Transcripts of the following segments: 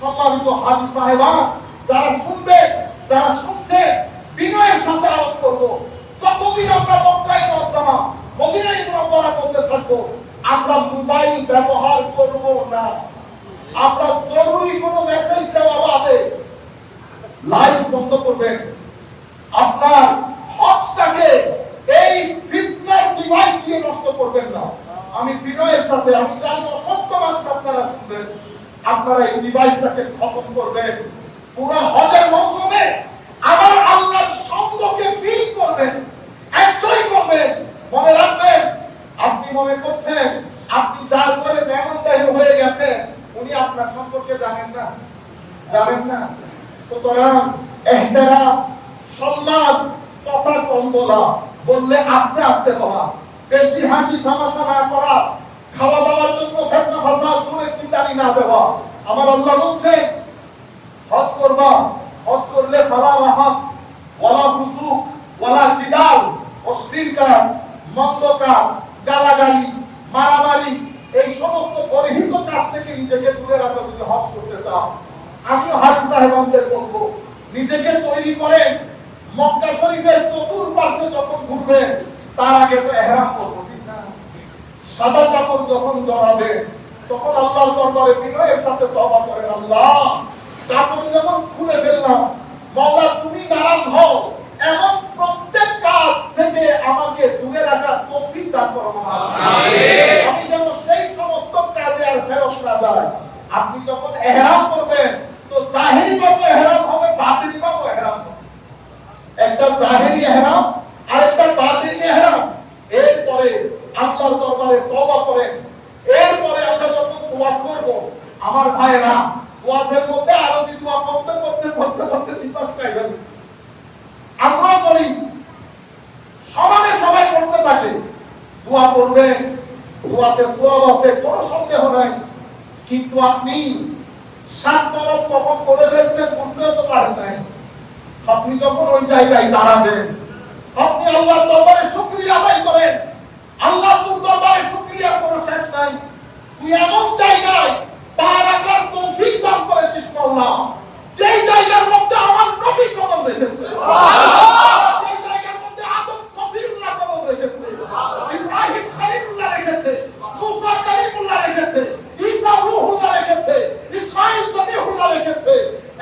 সম্মানিত হাজী সাহেবান, যারা শুনবে, যারা শুনছে, বিনয়ের সাথে আওয়াজ করব, যতদিন আমরা মক্কায়ে মুআজ্জামা মদিনায়ে মুনাওয়ারা করতে থাকবো, আমরা মোবাইল ব্যবহার করব না। আমরা জরুরি কোনো মেসেজ দেওয়া বাদে লাইভ বন্ধ করবেন। আপনার হজটাকে এই ফিতনার ডিভাইস দিয়ে নষ্ট করবেন না। আমি বিনয়ের সাথে, আমি জানি অসংখ্য মানুষ আপনারা শুনবেন, আপনারা এই ডিভাইসটাকে খতম করবেন। পুরো হজের মৌসুমে আমার আল্লাহর সঙ্গকে ফিল করবেন, এনজয় করবেন। মনে রাখবেন, আপনি মনে করছেন আপনি যার করে মেহমানদারি হয়ে গেছেন, উনি আপনার সম্পর্কে জানেন না, জানেন না। সুতরাং ইহতিরাম, সম্মান, কথা কম বলা, বললে আস্তে আস্তে বলা, বেশি হাসি তামাশা না করা, খাওয়া দাওয়ার জন্য ফিতনা ফাসাদ করে চিন্তানি না দেওয়া। আমার আল্লাহ বলছে হজ করবা, হজ করলে ফালা রাফাস ওয়ালা ফুসুক ওয়ালা জিদাল, অশ্লীল কাজ, মন্দ কাজ, গালাগালি, মারামারি, এই সমস্ত গর্হিত কাজ থেকে নিজেকে দূরে রাখা যদি হজ করতে চাও। আমিও হাজী সাহেবানদের বলবো, নিজেকে তৈরি করেন। মক্কা শরীফের চতুর্পাশে যখন ঘুরবেন, তার আগে তো ইহরাম করবো, ঠিক না? সাদা কাপড় যখন জড়াবে, তখন আল্লাহর দরবারে বিনয়ের সাথে তওবা করেন, আল্লাহ কাপড় যখন খুলে ফেললাম, মাওলা তুমি নারাজ হও এমন প্রত্যেক কাজ থেকে আমাকে দূরে রাখার তৌফিক দান করো। আমিন। আমি যেন সেই সমস্ত কাজে আর ফেরত না যাই। আপনি যখন ইহরাম করবেন, তো জাহিরি ভাবে ইহরাম হবে, বাতিনি ভাবে ইহরাম হবে। একটা জাহিরি ইহরাম আর একটা বাতিনি ইহরাম। এরপরে আল্লাহর দরবারে তওবা করেন। এরপরে আমরা যখন দোয়া করব, আমার ভাইরা, ওয়াজের মধ্যে আরবি দোয়া করতে করতে করতে করতে দিবস কাটে যাবে। আমরা বলি সমানে সবাই করতে থাকে, দোয়া করবেন, দোয়াতে সওয়াব আছে, কোনো সন্দেহ নাই। কিন্তু আপনি সাত তরফ কখন করে ফেলছেন বুঝতে তো পারেন নাই। আপনি যখন ওই জায়গায় দাঁড়াবেন, আপনি আল্লাহর দরবারে শুকরিয়া আদায় করেন। আল্লাহর দরবারে শুকরিয়ার কোনো শেষ নাই। তুই এমন জায়গায় পা রাখার তৌফিক দান করেছিস মাওলা, যেই জায়গার মধ্যে আমার নবী কদম রেখেছে, যেই জায়গার মধ্যে আদম সফিউল্লাহ কদম রেখেছে, ইব্রাহিম খলিলুল্লাহ রেখেছে, মুসা কালিমুল্লাহ রেখেছে, ঈসা রূহুল্লাহ রেখেছে, ইসমাঈল জবিহুল্লাহ রেখেছে।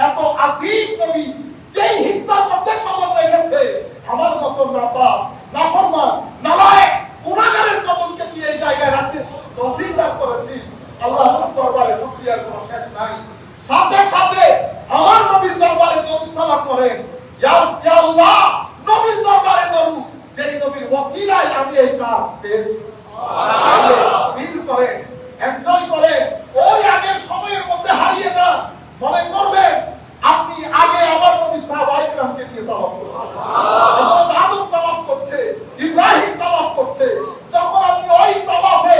এত আজিম নবী যেই হিত্তার মধ্যে কদম রেখেছে, আমার মত নাপাক, নাফরমান, নালায়েক, গুনাহগারের কদমকে তুই এই জায়গায় রাখতে তৌফিক দান করেছিস। আল্লাহর দরবারে শুকরিয়ার কোনো শেষ নাই। সাথে সাথে আমার নবীর দরবারে দরুদ সালাম করেন, ইয়া আল্লাহ নবীর দরবারে দরুদ, যেই নবীর ওসিলায় আমি এই কাজ পেয়েছি। সুবহানাল্লাহ। ফিল করেন, এনজয় করেন, ওই আগের সময়ের মধ্যে হারিয়ে যান। মনে করবেন আপনি আগে আমার নবী সাহাবায়ে কেরামকে নিয়ে তাওয়াফ করছেন, হযরত আদম তাওয়াফ করছে, ইব্রাহিম তাওয়াফ করছে। যখন আপনি ওই তাওয়াফে,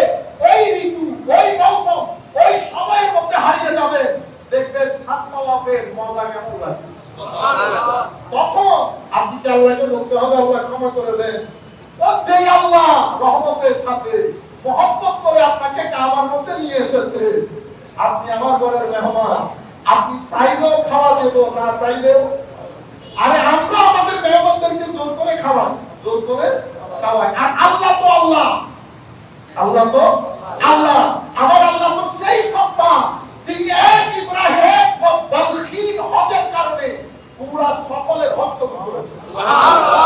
ওই ঋতু, ওই মৌসুম, ওই সময়ের মধ্যে হারিয়ে যাবেন, দেখবেন সাত তাওয়াফের মজা কেমন লাগে। সুবহানাল্লাহ। তখন আপনি কি আল্লাহকে বলতে হবে, আল্লাহ ক্ষমা করে দেন। ও যে আল্লাহ রহমতের সাথে মহব্বত করে আপনাকে কাবার মধ্যে নিয়ে এসেছে, আপনি আমার ঘরের মেহমান, আপনি চাইলেও খাওয়া দেব, না চাইলেও। আরে আমরা আমাদের মেহমানদেরকে জোর করে খাওয়াই, জোর করে খাওয়াই। আর আল্লাহ তো আল্লাহ, আল্লাহ তো আল্লাহ। আমার আল্লাহ তো সেই সত্তা যিনি এক ইব্রাহিম ও বালখিন হজের কারণে পুরা সকলের হজ কবুল করেছেন। সুবহানাল্লাহ।